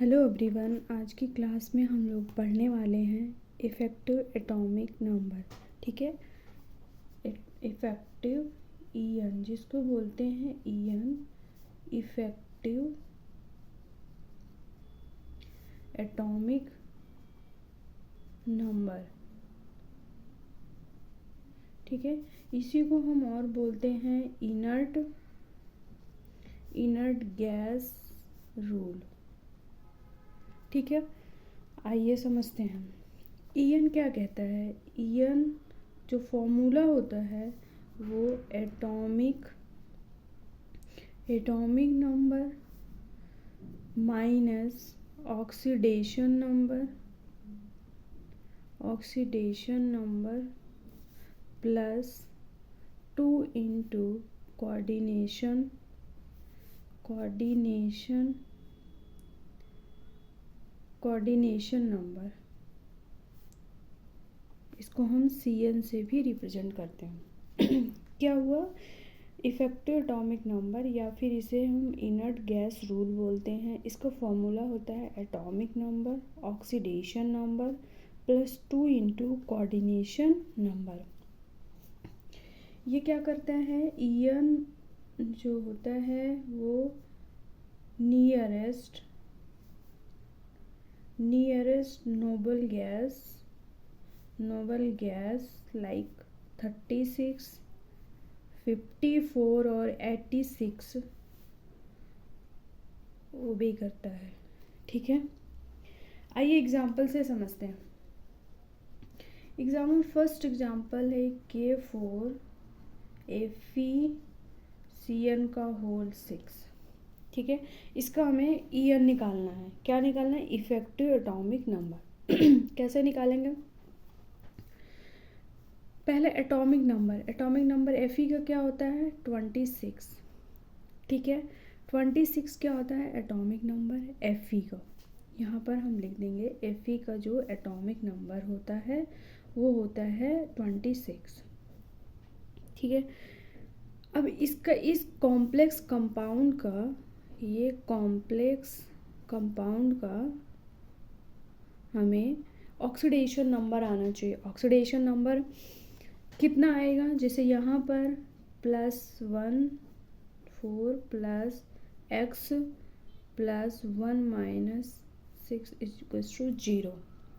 Hello everyone, आज की class में हम लोग पढ़ने वाले हैं इफ़ेक्टिव एटॉमिक नंबर। ठीक है, इफ़ेक्टिव ईएन जिसको बोलते हैं ईएन, इफ़ेक्टिव एटॉमिक नंबर। ठीक है, इसी को हम और बोलते हैं इनर्ट गैस रूल। ठीक है, आइए समझते हैं ईएन क्या कहता है। ईएन जो फॉर्मूला होता है वो atomic number minus oxidation number plus 2 into coordination number. इसको हम CN से भी रिप्रेजेंट करते हैं। क्या हुआ, इफ़ेक्टिव एटॉमिक नंबर या फिर इसे हम इनर्ट गैस रूल बोलते हैं। इसका फॉर्मूला होता है atomic number oxidation number plus 2 into coordination number. ये क्या करता है, ईएन जो होता है वो नियरेस्ट नोबल गैस लाइक 36, 54 और 86 ओबे करता है। ठीक है, आइए एग्जाम्पल से समझते हैं। फर्स्ट एग्जाम्पल है K4 FeCN का होल 6। ठीक है, इसका हमें ईएन निकालना है। क्या निकालना है, इफेक्टिव एटॉमिक नंबर। कैसे निकालेंगे, पहले एटॉमिक नंबर Fe का क्या होता है 26। ठीक है, 26 क्या होता है एटॉमिक नंबर Fe का। यहाँ पर हम लिख देंगे Fe का जो एटॉमिक नंबर होता है वो होता है 26। ठीक है, अब इसका इस कॉम्प्लेक्स कंपाउंड का हमें ऑक्सीडेशन नंबर आना चाहिए। ऑक्सीडेशन नंबर कितना आएगा, जैसे यहाँ पर +1 4 plus x plus 1 minus 6 equals to 0।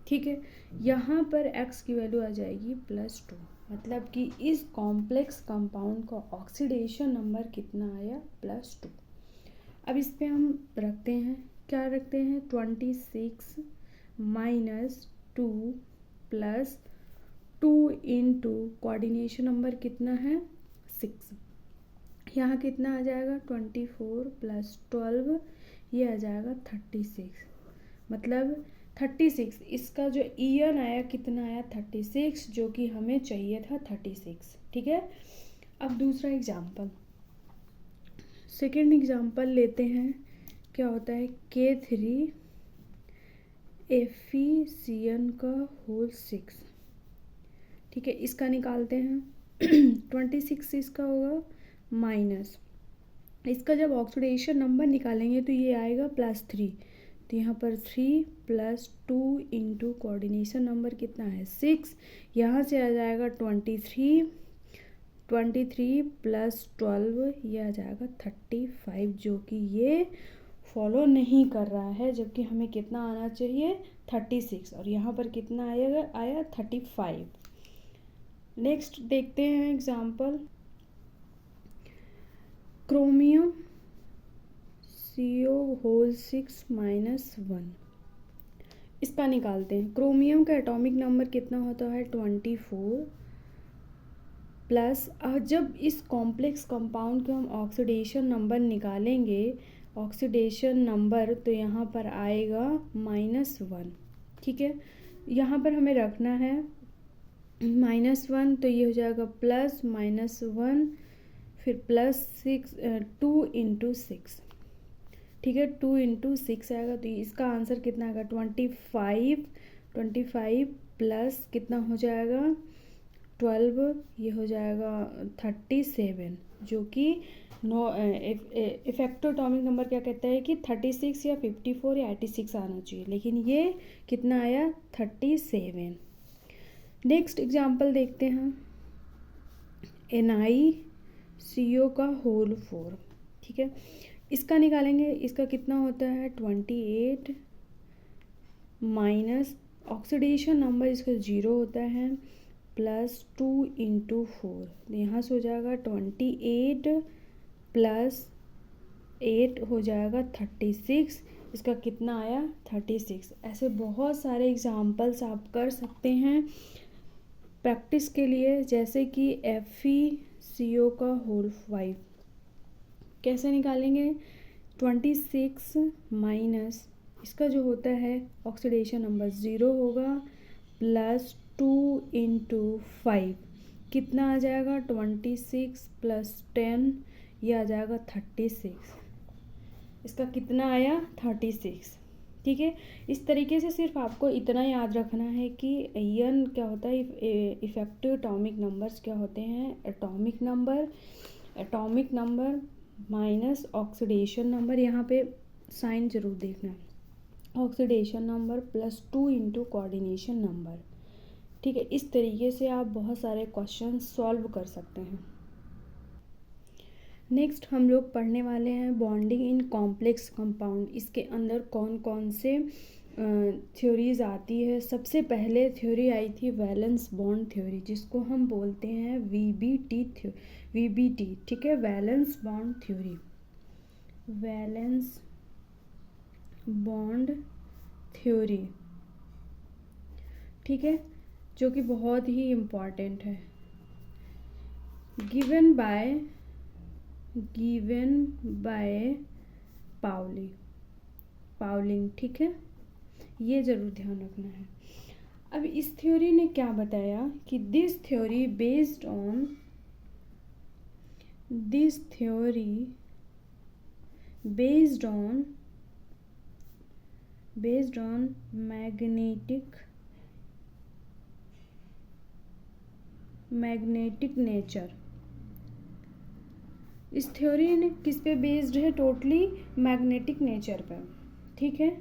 ठीक है, यहाँ पर x की वैल्यू आ जाएगी +2, मतलब कि इस कॉम्प्लेक्स कंपाउंड का ऑक्सीडेशन नंबर कितना आया +2। अब इस पे हम रखते हैं, क्या रखते हैं 26 minus 2 plus 2 into coordination number कितना है 6। यहाँ कितना आ जाएगा 24 प्लस 12, ये आ जाएगा 36। मतलब 36, इसका जो ईएन आया कितना आया 36, जो कि हमें चाहिए था 36। ठीक है, अब दूसरा एग्जाम्पल, सेकेंड एग्जाम्पल लेते हैं। क्या होता है K3 FeCN का होल 6। ठीक है, इसका निकालते हैं। 26 इसका होगा माइनस, इसका जब ऑक्सीडेशन नंबर निकालेंगे तो ये आएगा +3। तो यहाँ पर 3 प्लस 2 इंटू कोऑर्डिनेशन नंबर कितना है 6। यहाँ से आ जाएगा 23 प्लस 12, ये आ जाएगा 35, जो कि ये फॉलो नहीं कर रहा है, जबकि हमें कितना आना चाहिए 36, और यहाँ पर कितना आया 35। नेक्स्ट देखते हैं example, chromium CO whole 6 minus 1। इसका निकालते हैं। क्रोमियम का एटॉमिक नंबर कितना होता है 24 प्लस, जब इस कॉम्प्लेक्स कंपाउंड का हम ऑक्सीडेशन नंबर निकालेंगे, ऑक्सीडेशन नंबर तो यहाँ पर आएगा -1। ठीक है, यहाँ पर हमें रखना है -1, तो ये हो जाएगा प्लस -1 फिर +6 2 इंटू 6। ठीक है, 2 इंटू 6 आएगा, तो इसका आंसर कितना आएगा 25 प्लस कितना हो जाएगा 12, ये हो जाएगा 37, जो कि नो इफेक्टिव एटॉमिक नंबर क्या कहता है कि 36 या 54 या 86 आना चाहिए, लेकिन ये कितना आया 37। नेक्स्ट एग्जांपल देखते हैं, NiCO का होल 4, ठीक है। इसका निकालेंगे, इसका कितना होता है 28 माइनस ऑक्सीडेशन नंबर इसका 0 होता है प्लस 2 इंटू 4, यहाँ से हो जाएगा 28 प्लस 8 हो जाएगा 36, इसका कितना आया 36। ऐसे बहुत सारे एग्जाम्पल्स आप कर सकते हैं प्रैक्टिस के लिए, जैसे कि FeCO का होल 5 कैसे निकालेंगे, 26 माइनस इसका जो होता है ऑक्सीडेशन नंबर 0 होगा प्लस 2 इंटू 5, कितना आ जाएगा 26 प्लस 10, ये आ जाएगा 36, इसका कितना आया 36, ठीक है। इस तरीके से सिर्फ आपको इतना याद रखना है कि एन क्या होता है, इफेक्टिव एटॉमिक नंबर्स क्या होते हैं, atomic number minus oxidation number, यहाँ पे साइन जरूर देखना, oxidation number plus 2 into coordination number, ठीक है। इस तरीके से आप बहुत सारे क्वेश्चन सॉल्व कर सकते हैं। नेक्स्ट हम लोग पढ़ने वाले हैं बॉन्डिंग इन कॉम्प्लेक्स कंपाउंड। इसके अंदर कौन कौन से थ्योरीज आती है। सबसे पहले थ्योरी आई थी वैलेंस बॉन्ड थ्योरी, जिसको हम बोलते हैं VBT, ठीक है, valence bond theory, valence bond theory, ठीक है, जो कि बहुत ही इम्पॉर्टेंट है। गिवन बाय पाउलिंग, ठीक है, ये ज़रूर ध्यान रखना है। अब इस थ्योरी ने क्या बताया कि this theory based on magnetic nature. इस थ्योरी ने किस पे बेस्ड है, टोटली मैग्नेटिक नेचर पर, ठीक है।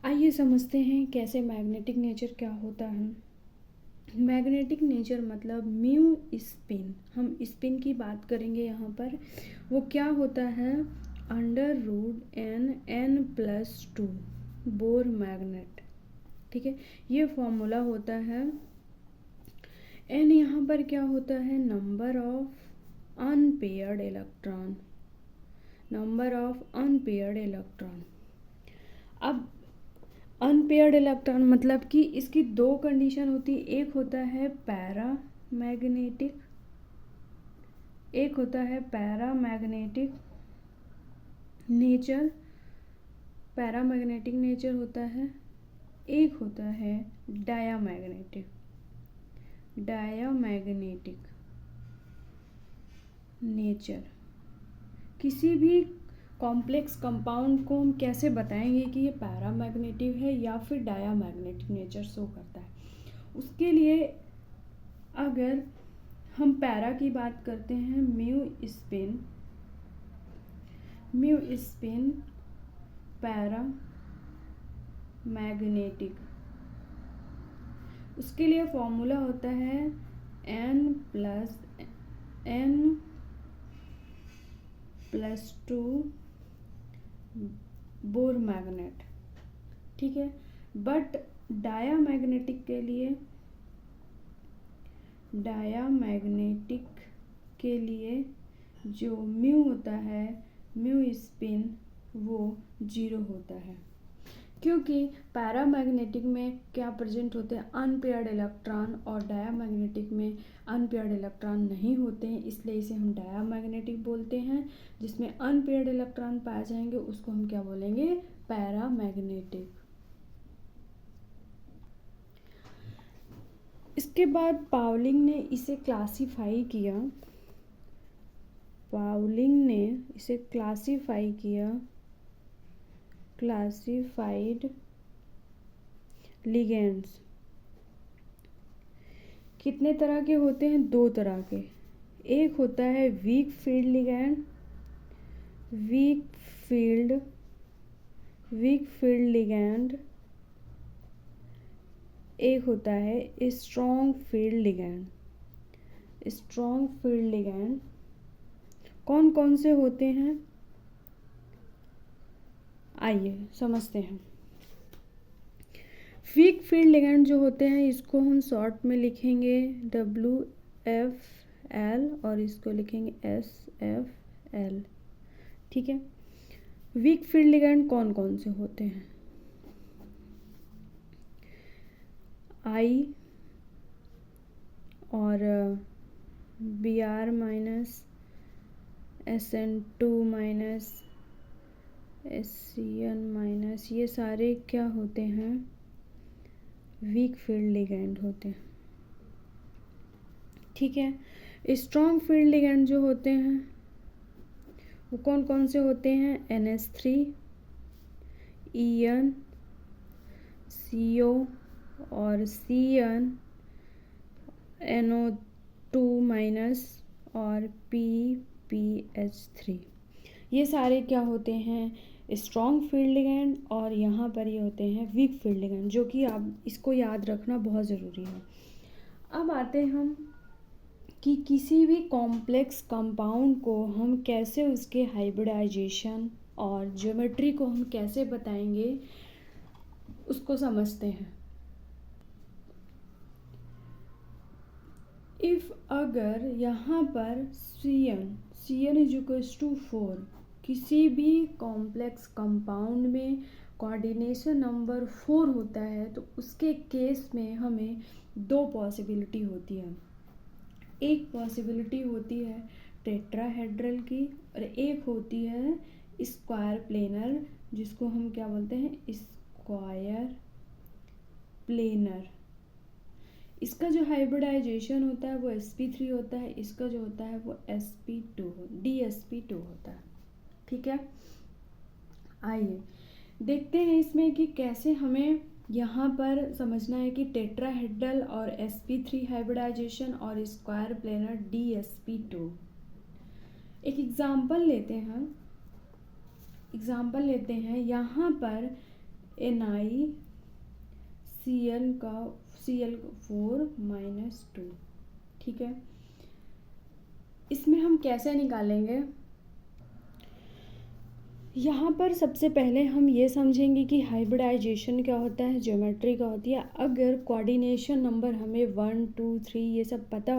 आइए समझते हैं कैसे मैग्नेटिक नेचर क्या होता है। मैग्नेटिक नेचर मतलब म्यू स्पिन, हम स्पिन की बात करेंगे यहाँ पर, वो क्या होता है √n+2 बोर मैग्नेट, ठीक है। ये फॉर्मूला होता है। n यहाँ पर क्या होता है नंबर ऑफ अनपेयर्ड इलेक्ट्रॉन। अब अनपेयर्ड इलेक्ट्रॉन मतलब कि इसकी दो कंडीशन होती है, एक होता है पैरामैग्नेटिक नेचर होता है, एक होता है डायामैग्नेटिक नेचर। किसी भी कॉम्प्लेक्स कंपाउंड को हम कैसे बताएंगे कि ये पैरामैग्नेटिक है या फिर डायामैग्नेटिक नेचर शो करता है। उसके लिए अगर हम पैरा की बात करते हैं, म्यू स्पिन पैरामैग्नेटिक, उसके लिए फॉर्मूला होता है n+2 बोर मैग्नेट, ठीक है। बट डायामैग्नेटिक के लिए जो म्यू होता है, म्यू स्पिन वो 0 होता है, क्योंकि पैरामैग्नेटिक में क्या प्रेजेंट होते हैं अनपेयर्ड इलेक्ट्रॉन, और डायामैग्नेटिक में अनपेयर्ड इलेक्ट्रॉन नहीं होते हैं, इसलिए इसे हम डायामैग्नेटिक बोलते हैं। जिसमें अनपेयर्ड इलेक्ट्रॉन पाए जाएंगे उसको हम क्या बोलेंगे पैरामैग्नेटिक। इसके बाद पाउलिंग ने इसे क्लासिफाइड लिगेंड्स। कितने तरह के होते हैं, 2 तरह के, एक होता है weak field ligand, weak field ligand, एक होता है strong field ligand. Strong field ligand कौन कौन से होते हैं, आइए समझते हैं। वीक फील्ड लिगैंड जो होते हैं इसको हम शॉर्ट में लिखेंगे WFL और इसको लिखेंगे SFL, ठीक है। वीक फील्ड लिगैंड कौन कौन से होते हैं, I और Br minus SN2 minus SCN minus, ये सारे क्या होते हैं, वीक फील्ड लिगैंड होते हैं, ठीक है। स्ट्रॉन्ग फील्ड लिगैंड जो होते हैं वो कौन कौन से होते हैं, NH3, EN, CO और CN, NO2 माइनस और PPH3, ये सारे क्या होते हैं, स्ट्रॉन्ग फील्ड लिगैंड, और यहाँ पर ये होते हैं वीक फील्ड लिगैंड, जो कि आप इसको याद रखना बहुत ज़रूरी है। अब आते हैं हम कि किसी भी कॉम्प्लेक्स कंपाउंड को हम कैसे उसके हाइब्रिडाइजेशन और ज्योमेट्री को हम कैसे बताएंगे, उसको समझते हैं। इफ़ अगर यहाँ पर CN इज इक्वल्स टू 4, किसी भी कॉम्प्लेक्स कंपाउंड में कोऑर्डिनेशन नंबर 4 होता है तो उसके केस में हमें दो पॉसिबिलिटी होती है। एक पॉसिबिलिटी होती है टेट्राहेड्रल की और एक होती है स्क्वायर प्लेनर, जिसको हम क्या बोलते हैं, स्क्वायर प्लेनर। इसका जो हाइब्रिडाइजेशन होता है वो sp3 होता है, इसका जो होता है वो sp2 dsp2 होता है, ठीक है। आइए देखते हैं इसमें कि कैसे हमें यहाँ पर समझना है कि टेट्राहेड्रल और sp3 हाइब्रिडाइजेशन और स्क्वायर प्लेनर dsp2। एक एग्जांपल लेते हैं, यहाँ पर NiCl4 माइनस 2, ठीक है। इसमें हम कैसे निकालेंगे, यहाँ पर सबसे पहले हम ये समझेंगे कि हाइब्रिडाइजेशन क्या होता है, ज्योमेट्री क्या होती है। अगर कोऑर्डिनेशन नंबर हमें 1 2 3 ये सब पता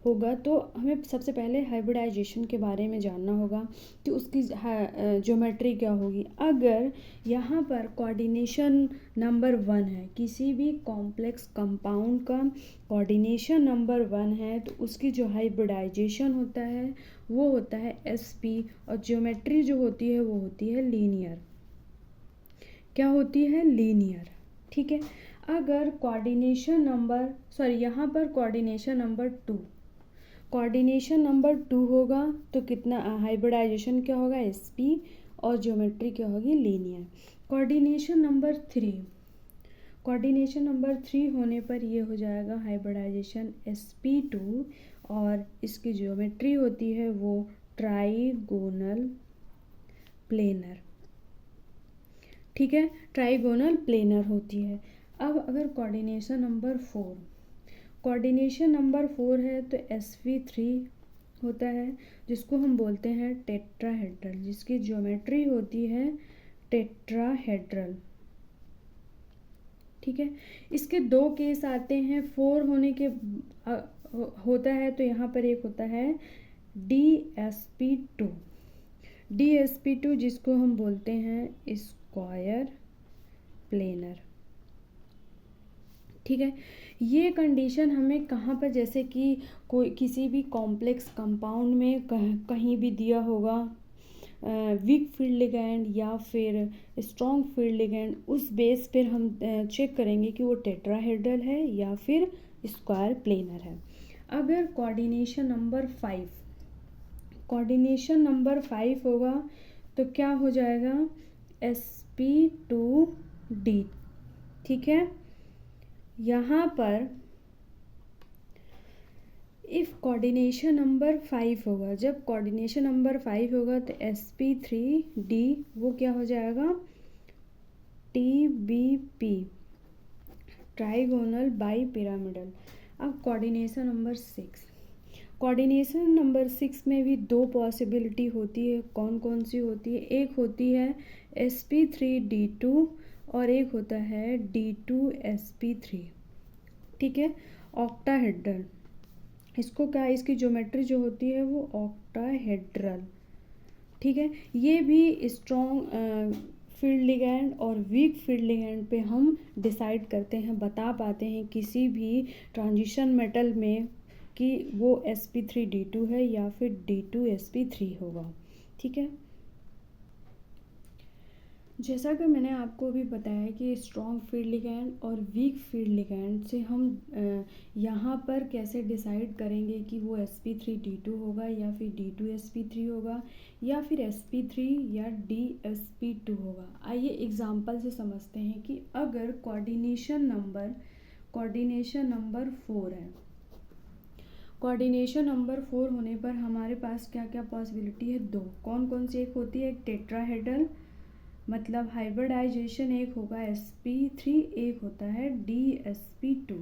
होगा तो हमें सबसे पहले हाइब्रिडाइजेशन के बारे में जानना होगा कि उसकी ज्योमेट्री क्या होगी। अगर यहाँ पर कोऑर्डिनेशन नंबर 1 है, किसी भी कॉम्प्लेक्स कंपाउंड का कोऑर्डिनेशन नंबर 1 है तो उसकी जो हाइब्रिडाइजेशन होता है वो होता है sp, और ज्योमेट्री जो होती है वो होती है लीनियर। क्या होती है, लीनियर, ठीक है। अगर कोऑर्डिनेशन नंबर यहाँ पर कोऑर्डिनेशन नंबर 2 होगा तो कितना हाइब्रिडाइजेशन क्या होगा, sp, और ज्योमेट्री क्या होगी, लीनियर। कोऑर्डिनेशन नंबर 3 होने पर ये हो जाएगा हाइब्रिडाइजेशन sp2, और इसकी ज्योमेट्री होती है वो ट्राइगोनल प्लेनर, ठीक है, ट्राइगोनल प्लेनर होती है। अब अगर कोऑर्डिनेशन नंबर 4 है तो sp3 होता है, जिसको हम बोलते हैं टेट्राहेड्रल, जिसकी ज्योमेट्री होती है टेट्राहेड्रल, ठीक है। इसके दो केस आते हैं, 4 होने के होता है तो यहाँ पर एक होता है dsp2, जिसको हम बोलते हैं स्क्वायर प्लेनर, ठीक है। ये कंडीशन हमें कहाँ पर, जैसे कि कोई किसी भी कॉम्प्लेक्स कंपाउंड में कहीं भी दिया होगा वीक फील्ड लिगैंड या फिर स्ट्रॉन्ग फील्ड लिगैंड, उस बेस पर हम चेक करेंगे कि वो टेट्राहेड्रल है या फिर स्क्वायर प्लेनर है। अगर कोऑर्डिनेशन नंबर 5 होगा तो क्या हो जाएगा, sp2d, ठीक है। यहाँ पर इफ़ कोऑर्डिनेशन नंबर 5 होगा, जब कोऑर्डिनेशन नंबर 5 होगा तो sp3d वो क्या हो जाएगा, TBP, ट्राइगोनल बाई पिरामिडल। अब कोऑर्डिनेशन नंबर 6, कोऑर्डिनेशन नंबर 6 में भी दो पॉसिबिलिटी होती है। कौन कौन सी होती है, एक होती है sp3d2 और एक होता है d2sp3, ठीक है, ऑक्टाहेड्रल। इसको क्या, इसकी ज्योमेट्री जो होती है वो ऑक्टाहेड्रल, ठीक है। ये भी स्ट्रॉन्ग फील्ड लिगैंड और वीक फील्ड लिगैंड पे हम डिसाइड करते हैं, बता पाते हैं किसी भी ट्रांजिशन मेटल में कि वो sp3d2 है या फिर d2sp3 होगा, ठीक है। जैसा कि मैंने आपको अभी बताया कि स्ट्रॉन्ग फील्ड लिगैंड और वीक फील्ड लिगैंड से हम यहाँ पर कैसे डिसाइड करेंगे कि वो sp3d2 होगा या फिर d2sp3 होगा या फिर sp3 या dsp2 होगा। आइए एग्जांपल से समझते हैं कि अगर कोऑर्डिनेशन नंबर 4 है, कोऑर्डिनेशन नंबर 4 होने पर हमारे पास क्या क्या पॉसिबिलिटी है, दो। कौन कौन सी, एक होती है एक टेट्राहेड्रल, मतलब हाइब्रिडाइजेशन, एक होगा sp3, एक होता है dsp2।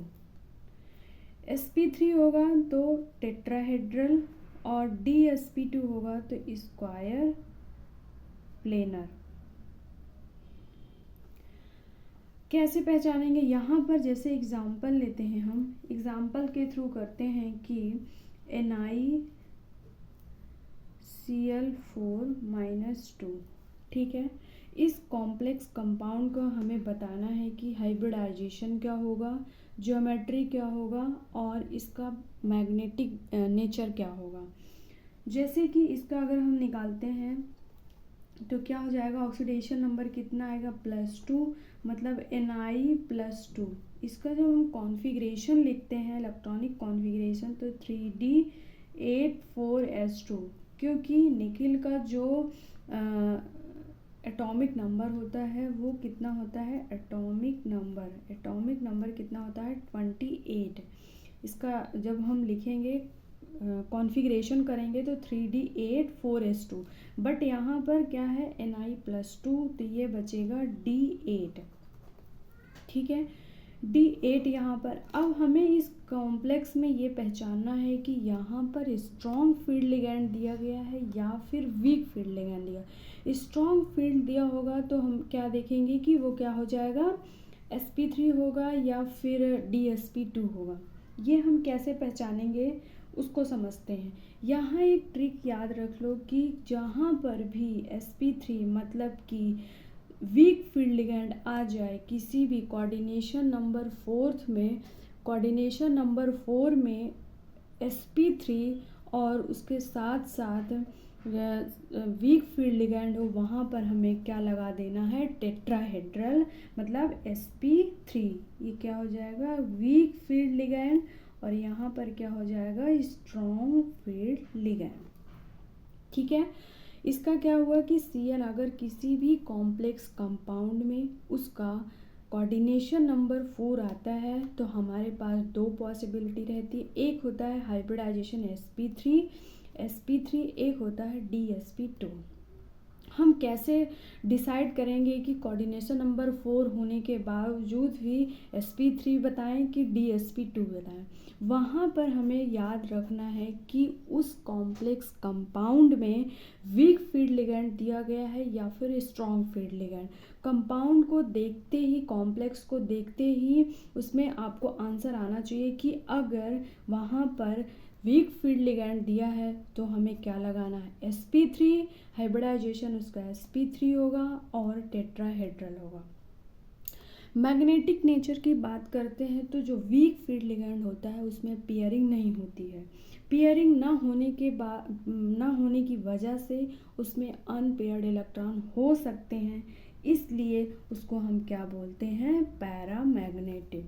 sp3 होगा तो टेट्राहेड्रल और dsp2 होगा तो स्क्वायर प्लेनर। कैसे पहचानेंगे, यहाँ पर जैसे एग्जाम्पल लेते हैं, हम एग्जाम्पल के थ्रू करते हैं कि NiCl4-2, ठीक है। इस कॉम्प्लेक्स कंपाउंड को हमें बताना है कि हाइब्रिडाइजेशन क्या होगा, ज्योमेट्री क्या होगा और इसका मैग्नेटिक नेचर क्या होगा। जैसे कि इसका अगर हम निकालते हैं तो क्या हो जाएगा, ऑक्सीडेशन नंबर कितना आएगा, +2, मतलब Na+2। इसका जब हम कॉन्फ़िगरेशन लिखते हैं, इलेक्ट्रॉनिक कॉन्फ़िगरेशन, तो 3D8,4s2, क्योंकि निकिल का जो एटॉमिक नंबर होता है वो कितना होता है, एटॉमिक नंबर कितना होता है, 28। इसका जब हम लिखेंगे कॉन्फ़िगरेशन करेंगे तो 3D8,4s2, बट यहाँ पर क्या है Na+2, तो ये बचेगा D8, ठीक है, D8 यहाँ पर। अब हमें इस कॉम्प्लेक्स में ये पहचानना है कि यहाँ पर स्ट्रॉन्ग फील्ड लिगैंड दिया गया है या फिर वीक फील्ड लिगैंड दिया। स्ट्रॉन्ग फील्ड दिया होगा तो हम क्या देखेंगे कि वो क्या हो जाएगा, sp3 होगा या फिर dsp2 होगा। ये हम कैसे पहचानेंगे उसको समझते हैं। यहाँ एक ट्रिक याद रख लो कि जहाँ पर भी sp3 मतलब कि वीक फील्ड लिगैंड आ जाए किसी भी कोऑर्डिनेशन नंबर 4 में sp3 और उसके साथ साथ वीक फील्ड लिगैंड हो, वहाँ पर हमें क्या लगा देना है, टेट्राहेड्रल, मतलब sp3। ये क्या हो जाएगा, वीक फील्ड लिगैंड, और यहाँ पर क्या हो जाएगा, स्ट्रॉन्ग फील्ड लिगैंड, ठीक है। इसका क्या हुआ कि Cl अगर किसी भी कॉम्प्लेक्स कंपाउंड में उसका कोऑर्डिनेशन नंबर 4 आता है तो हमारे पास दो पॉसिबिलिटी रहती है, एक होता है हाइब्रिडाइजेशन sp3, एक होता है dsp2। हम कैसे डिसाइड करेंगे कि कोऑर्डिनेशन नंबर 4 होने के बावजूद भी sp3 बताएं कि dsp2 बताएं। वहाँ पर हमें याद रखना है कि उस कॉम्प्लेक्स कंपाउंड में वीक फील्ड लिगैंड दिया गया है या फिर स्ट्रॉन्ग फील्ड लिगैंड। कंपाउंड को देखते ही, कॉम्प्लेक्स को देखते ही उसमें आपको आंसर आना चाहिए कि अगर वहाँ पर वीक फील्ड लिगैंड दिया है तो हमें क्या लगाना है, sp3, हाइब्रिडाइजेशन उसका sp3 होगा और टेट्राहेड्रल होगा। मैग्नेटिक नेचर की बात करते हैं तो जो वीक फील्ड लिगैंड होता है उसमें पेयरिंग नहीं होती है। पेयरिंग ना होने की वजह से उसमें अनपेयर्ड इलेक्ट्रॉन हो सकते हैं, इसलिए उसको हम क्या बोलते हैं, पैरामैग्नेटिक।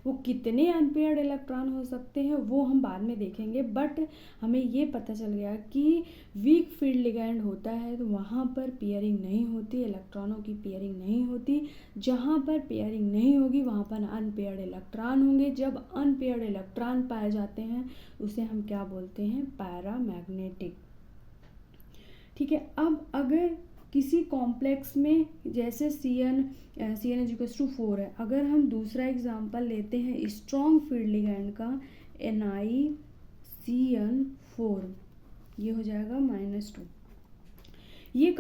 वो कितने अनपेयर्ड इलेक्ट्रॉन हो सकते हैं वो हम बाद में देखेंगे, बट हमें ये पता चल गया कि वीक फील्ड लिगैंड होता है तो वहाँ पर पेयरिंग नहीं होती, इलेक्ट्रॉनों की पेयरिंग नहीं होती। जहाँ पर पेयरिंग नहीं होगी वहाँ पर अनपेयर्ड इलेक्ट्रॉन होंगे। जब अनपेयर्ड इलेक्ट्रॉन पाए जाते हैं उसे हम क्या बोलते हैं, पैरामैग्नेटिक। ठीक है, अब अगर किसी कॉम्प्लेक्स में जैसे Cn=4 है, अगर हम दूसरा एग्जांपल लेते हैं स्ट्रॉन्ग फील्ड लिगैंड का NiCN4, ये हो जाएगा -2। ये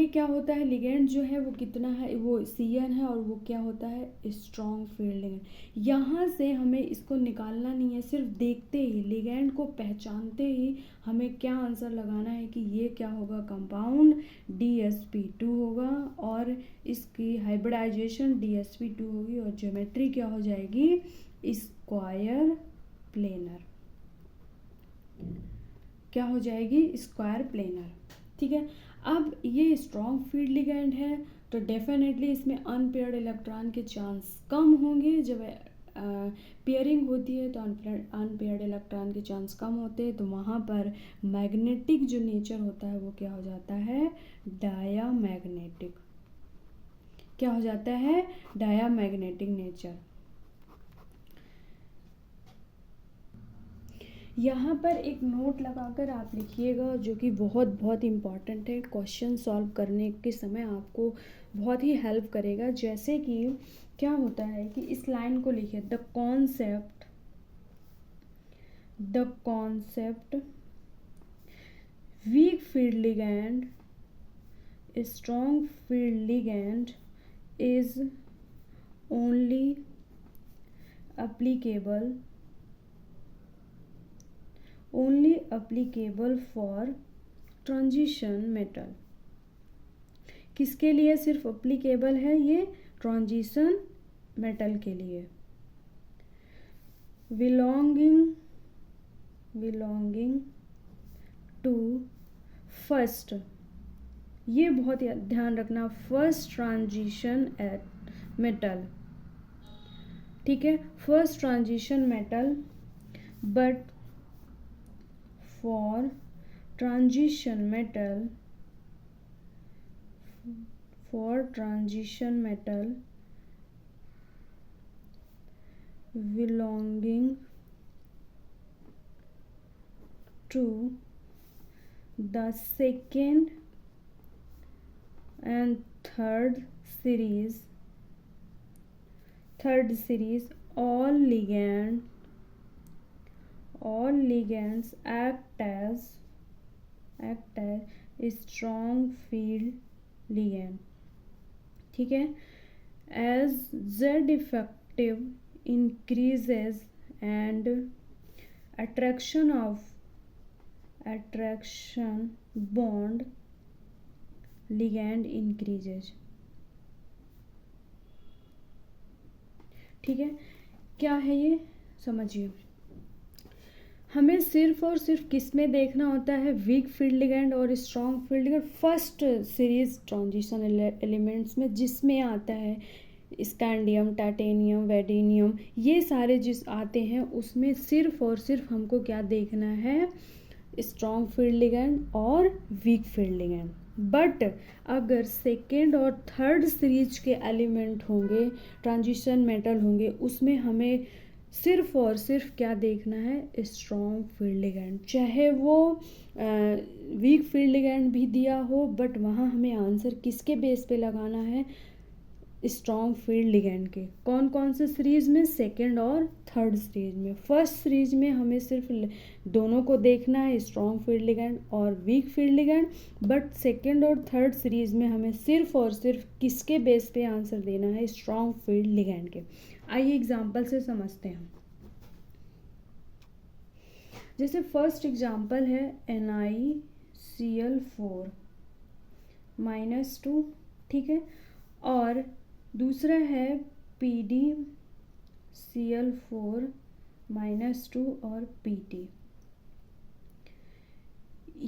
क्या होता है, लिगैंड जो है वो कितना है, वो Cn है और वो क्या होता है, स्ट्रॉन्ग फील्ड लिगैंड। यहाँ से हमें इसको निकालना नहीं है, सिर्फ देखते ही लिगैंड को पहचानते ही हमें क्या आंसर लगाना है कि ये क्या होगा, कंपाउंड DsP2 होगा और इसकी हाइब्रिडाइजेशन DsP2 होगी और ज्योमेट्री क्या हो जाएगी, स्क्वायर प्लेनर। क्या हो जाएगी, स्क्वायर प्लेनर। ठीक है, अब ये स्ट्रॉन्ग फील्ड लिगैंड है तो डेफिनेटली इसमें अनपेयर्ड इलेक्ट्रॉन के चांस कम होंगे। जब पेयरिंग होती है तो अनपेयर्ड इलेक्ट्रॉन के चांस कम होते हैं, तो वहाँ पर मैग्नेटिक जो नेचर होता है वो क्या हो जाता है, डायामैग्नेटिक। क्या हो जाता है, डायामैग्नेटिक नेचर। यहाँ पर एक नोट लगाकर आप लिखिएगा जो कि बहुत बहुत इम्पॉर्टेंट है, क्वेश्चन सॉल्व करने के समय आपको बहुत ही हेल्प करेगा। जैसे कि क्या होता है कि इस लाइन को लिखिए, the concept weak field ligand strong field ligand is only applicable for transition metal. किसके लिए सिर्फ अप्लीकेबल है, ये ट्रांजिशन मेटल के लिए। बिलोंगिंग टू फर्स्ट, ये बहुत ध्यान रखना, फर्स्ट ट्रांजिशन मेटल। ठीक है, first transition metal, but for transition metal belonging to the second and third series all ligands act as strong field ligand। ठीक है, as Z effective increases and attraction bond ligand increases। ठीक है, क्या है ये समझिए। हमें सिर्फ और सिर्फ किस में देखना होता है, वीक फील्ड लिगैंड और strong field ligand first series transition elements में, जिसमें आता है स्कैंडियम, टाइटेनियम, वेडिनियम, ये सारे जिस आते हैं उसमें सिर्फ और सिर्फ हमको क्या देखना है, स्ट्रॉन्ग फील्ड लिगैंड और वीक फील्ड लिगैंड। बट अगर सेकेंड और थर्ड सीरीज के एलिमेंट होंगे, ट्रांजिशन मेटल होंगे, उसमें हमें सिर्फ और सिर्फ क्या देखना है, स्ट्रॉन्ग फील्ड लिगैंड। चाहे वो वीक फील्ड लिगैंड भी दिया हो, बट वहाँ हमें आंसर किसके बेस पे लगाना है, स्ट्रॉन्ग फील्ड लिगैंड के। कौन कौन से सीरीज में, सेकंड और थर्ड सीरीज में। फर्स्ट सीरीज में हमें सिर्फ दोनों को देखना है, स्ट्रॉन्ग फील्ड लिगैंड और weak field ligand, but second और थर्ड सीरीज में हमें सिर्फ और सिर्फ किसके बेस पे आंसर देना है, स्ट्रॉन्ग फील्ड लिगैंड के। आइए एग्जाम्पल से समझते हैं। जैसे फर्स्ट एग्जाम्पल है NiCl4 -2, ठीक है, और दूसरा है PdCl4 -2 और PT।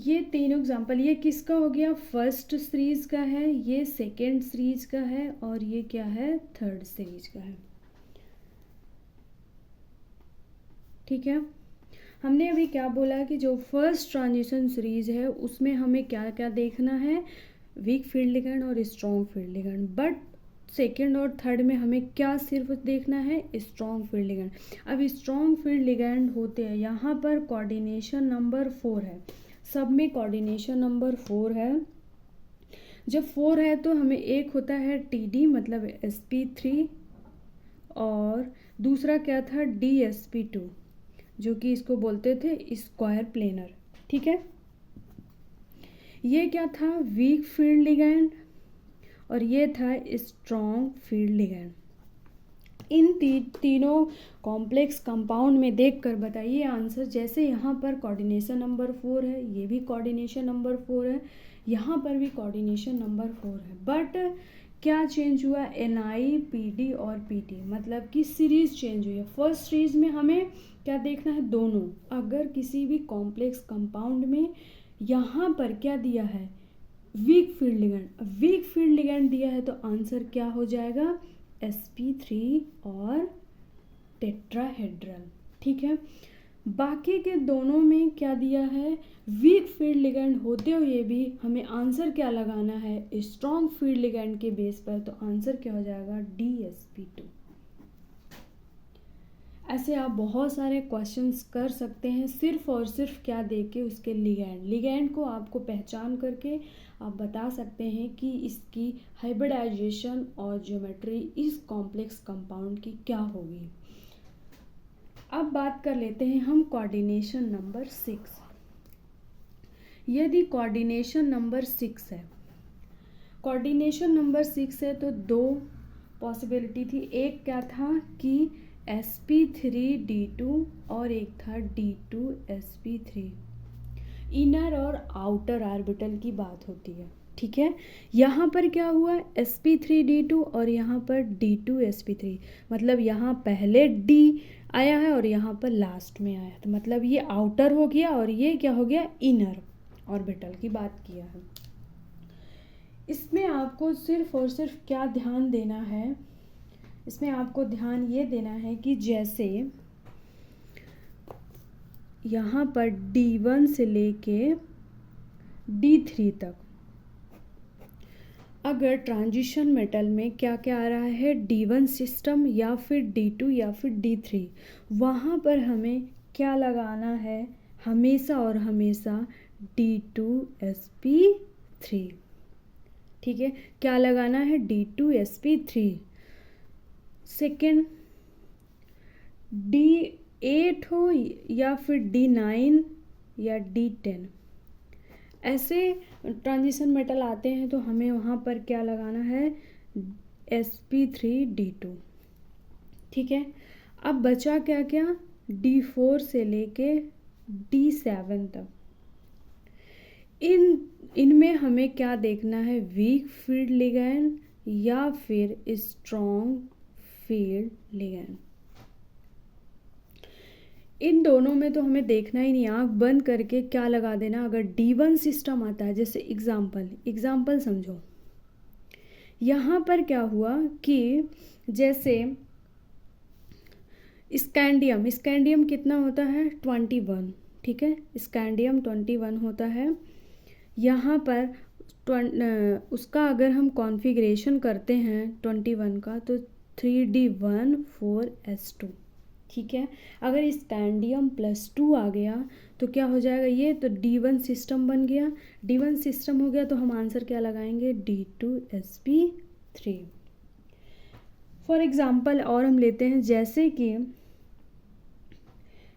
ये तीनों एग्जाम्पल, ये किसका हो गया, फर्स्ट सीरीज का है, ये सेकेंड सीरीज का है और ये क्या है, थर्ड सीरीज का है। ठीक है। हमने अभी क्या बोला कि जो फर्स्ट ट्रांजिशन सीरीज है उसमें हमें क्या क्या देखना है, वीक फील्ड लिगेंड और strong field ligand. But second और थर्ड में हमें क्या सिर्फ देखना है, स्ट्रॉन्ग फील्ड लिगेंड। अब स्ट्रॉन्ग फील्ड लिगेंड होते हैं, यहाँ पर कोऑर्डिनेशन नंबर 4 है, सब में कोऑर्डिनेशन नंबर 4 है। जब 4 है तो हमें एक होता है TD मतलब sp3 और दूसरा क्या था DsP2 जो कि इसको बोलते थे स्क्वायर प्लेनर। ठीक है, ये क्या था, वीक फील्ड लिगेंड और ये था स्ट्रॉन्ग फील्ड लिगेंड। इन तीनों कॉम्प्लेक्स कंपाउंड में देखकर बताइए आंसर। जैसे यहाँ पर कोऑर्डिनेशन नंबर 4 है, ये भी कोऑर्डिनेशन नंबर 4 है, यहाँ पर भी कोऑर्डिनेशन नंबर 4 है, बट क्या चेंज हुआ, Ni, PD और PT, मतलब कि सीरीज चेंज हुई है। फर्स्ट सीरीज में हमें क्या देखना है, दोनों। अगर किसी भी कॉम्प्लेक्स कंपाउंड में यहाँ पर क्या दिया है, weak field ligand, weak field ligand दिया है तो आंसर क्या हो जाएगा, sp3 और टेट्राहेड्रल। ठीक है, बाकी के दोनों में क्या दिया है, वीक फील्ड लिगेंड होते हुए भी हमें आंसर क्या लगाना है, स्ट्रॉन्ग फील्ड लिगेंड के बेस पर, तो आंसर क्या हो जाएगा, DsP2। ऐसे आप बहुत सारे क्वेश्चंस कर सकते हैं सिर्फ और सिर्फ क्या देख के, उसके लिगेंड को आपको पहचान करके आप बता सकते हैं कि इसकी हाइब्रिडाइजेशन और ज्योमेट्री इस कॉम्प्लेक्स कंपाउंड की क्या होगी। अब बात कर लेते हैं हम कोऑर्डिनेशन नंबर 6। यदि कोऑर्डिनेशन नंबर 6 है, कोऑर्डिनेशन नंबर 6 है तो दो पॉसिबिलिटी थी। एक क्या था कि sp3d2 और एक था d2sp3। इनर और आउटर ऑर्बिटल की बात होती है। ठीक है, यहाँ पर क्या हुआ, sp3d2 और यहाँ पर d2sp3, मतलब यहाँ पहले d आया है और यहाँ पर लास्ट में आया है, तो मतलब ये आउटर हो गया और ये क्या हो गया, इनर ऑर्बिटल की बात किया है। इसमें आपको सिर्फ और सिर्फ क्या ध्यान देना है, इसमें आपको ध्यान ये देना है कि जैसे यहाँ पर D1 से लेके D3 तक अगर ट्रांजिशन मेटल में क्या क्या आ रहा है, D1 सिस्टम या फिर D2 या फिर D3, वहाँ पर हमें क्या लगाना है, हमेशा और हमेशा D2sp3। ठीक है, क्या लगाना है, D2sp3। सेकेंड, D8 हो या फिर D9 या D10, ऐसे ट्रांजिशन मेटल आते हैं तो हमें वहाँ पर क्या लगाना है, sp3d2। ठीक है, अब बचा क्या क्या, D4 से लेके D7 तक। इनमें हमें क्या देखना है, वीक फील्ड लिगेंड या फिर स्ट्रॉन्ग फील्ड लिगेंड। इन दोनों में तो हमें देखना ही नहीं, आँख बंद करके क्या लगा देना। अगर D1 सिस्टम आता है, जैसे एग्जाम्पल समझो, यहाँ पर क्या हुआ कि जैसे स्कैंडियम कितना होता है, 21। ठीक है, स्कैंडियम 21 होता है। यहाँ पर उसका अगर हम कॉन्फ़िगरेशन करते हैं 21 का तो 3d14s2। ठीक है, अगर स्कैंडियम +2 आ गया तो क्या हो जाएगा, ये तो D1 सिस्टम बन गया। D1 सिस्टम हो गया तो हम आंसर क्या लगाएंगे, D2sp3। फॉर एग्जाम्पल और हम लेते हैं,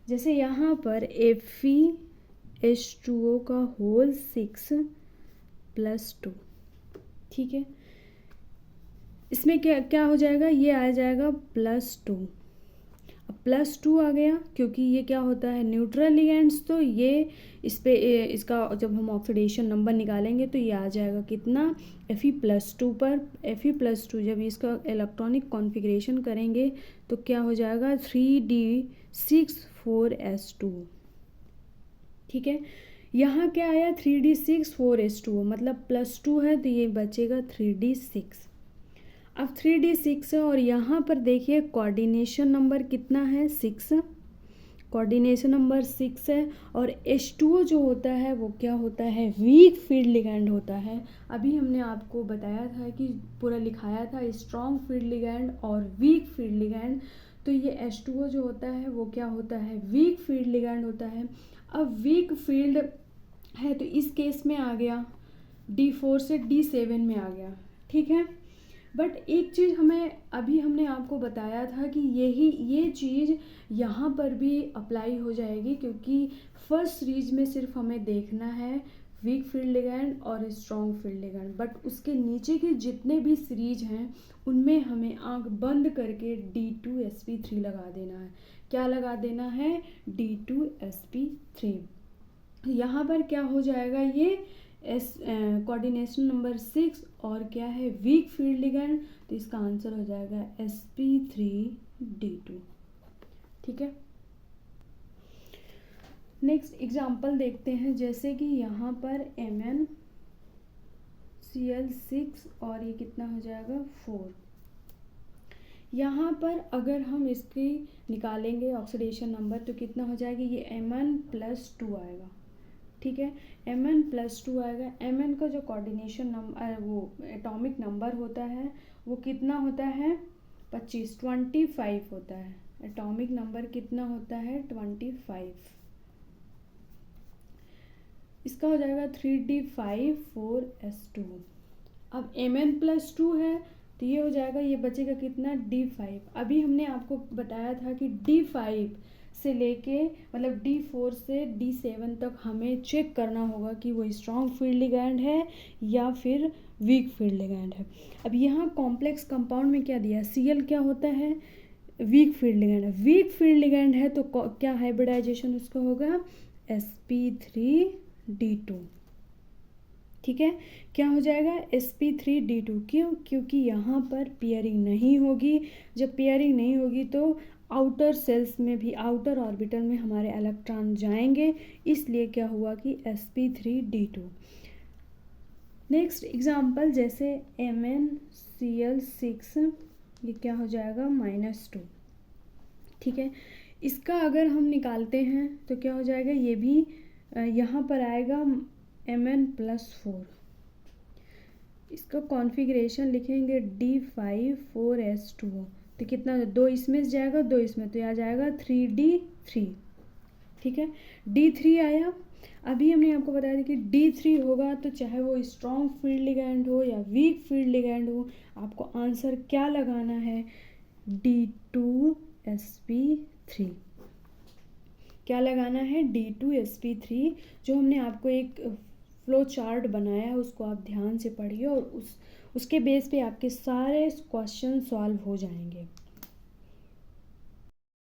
जैसे यहाँ पर FeH2O का होल 6+2। ठीक है, इसमें क्या क्या हो जाएगा, ये आ जाएगा +2। अब +2 आ गया क्योंकि ये क्या होता है, न्यूट्रल लिगेंड्स, तो ये इसका जब हम ऑक्सीडेशन नंबर निकालेंगे तो ये आ जाएगा कितना, Fe+2 पर। Fe+2 जब इसका इलेक्ट्रॉनिक कॉन्फ़िगरेशन करेंगे तो क्या हो जाएगा, 3d64s2। ठीक है, यहाँ क्या आया, 3d64s2, मतलब +2 है तो ये बचेगा 3d6। अब 3d6 है और यहाँ पर देखिए कोऑर्डिनेशन नंबर कितना है, 6, कोऑर्डिनेशन नंबर 6 है। और H2O जो होता है वो क्या होता है, वीक फील्ड लिगैंड होता है। अभी हमने आपको बताया था कि पूरा लिखाया था स्ट्रॉन्ग फील्ड लिगैंड और वीक फील्ड लिगैंड। तो ये H2O जो होता है वो क्या होता है, वीक फील्ड लिगैंड होता है। अब वीक फील्ड है तो इस केस में आ गया D4 से D7 में आ गया, ठीक है। बट एक चीज़ हमें अभी हमने आपको बताया था कि ये चीज़ यहाँ पर भी अप्लाई हो जाएगी, क्योंकि फर्स्ट सीरीज में सिर्फ हमें देखना है वीक फील्ड लिगैंड और स्ट्रॉन्ग फील्ड लिगैंड, बट उसके नीचे के जितने भी सीरीज हैं उनमें हमें आंख बंद करके D2sp3 लगा देना है। क्या लगा देना है, D2sp3। यहाँ पर क्या हो जाएगा, ये कोऑर्डिनेशन नंबर 6 और क्या है, वीक फील्ड लिगैंड। तो इसका आंसर हो जाएगा sp3d2, ठीक है। नेक्स्ट एग्जांपल देखते हैं, जैसे कि यहाँ पर MnCl6 और ये कितना हो जाएगा 4। यहाँ पर अगर हम इसकी निकालेंगे ऑक्सीडेशन नंबर तो कितना हो जाएगा, ये Mn+2 आएगा, ठीक है। Mn+2 आएगा। Mn का जो कोऑर्डिनेशन नंबर वो एटॉमिक नंबर होता है वो कितना होता है, 25 होता है। एटॉमिक नंबर कितना होता है, 25। इसका हो जाएगा 3d5 4s2। अब Mn+2 है तो ये हो जाएगा, ये बचेगा कितना, D5। अभी हमने आपको बताया था कि D5 से लेके मतलब D4 से D7 तक हमें चेक करना होगा कि वो स्ट्रॉन्ग फील्ड लिगैंड है या फिर वीक फील्ड लिगैंड है। अब यहाँ कॉम्प्लेक्स कंपाउंड में क्या दिया, Cl क्या होता है, वीक फील्ड लिगैंड है। वीक फील्ड लिगैंड है तो क्या हाइब्रिडाइजेशन उसका होगा, sp3d2, ठीक है। क्या हो जाएगा, sp3d2। क्यों, क्योंकि यहाँ पर पेयरिंग नहीं होगी। जब पेयरिंग नहीं होगी तो आउटर सेल्स में भी, आउटर ऑर्बिटल में हमारे इलेक्ट्रॉन जाएंगे, इसलिए क्या हुआ कि sp3d2। नेक्स्ट एग्जांपल, जैसे MnCl6, ये क्या हो जाएगा, -2, ठीक है। इसका अगर हम निकालते हैं तो क्या हो जाएगा, ये भी यहाँ पर आएगा Mn+4। इसका कॉन्फ़िगरेशन लिखेंगे D5 4s2, तो कितना, 2 इसमें से जाएगा, 2 इसमें, तो आ जाएगा 3d3, ठीक है। D3 आया। अभी हमने आपको बताया था कि D3 होगा तो चाहे वो स्ट्रॉन्ग फील्ड लिगैंड हो या वीक फील्ड लिगैंड हो, आपको आंसर क्या लगाना है, D2sp3। क्या लगाना है, D2sp3। जो हमने आपको एक फ्लो चार्ट बनाया है उसको आप ध्यान से पढ़िए और उसके बेस पे आपके सारे क्वेश्चन सॉल्व हो जाएंगे।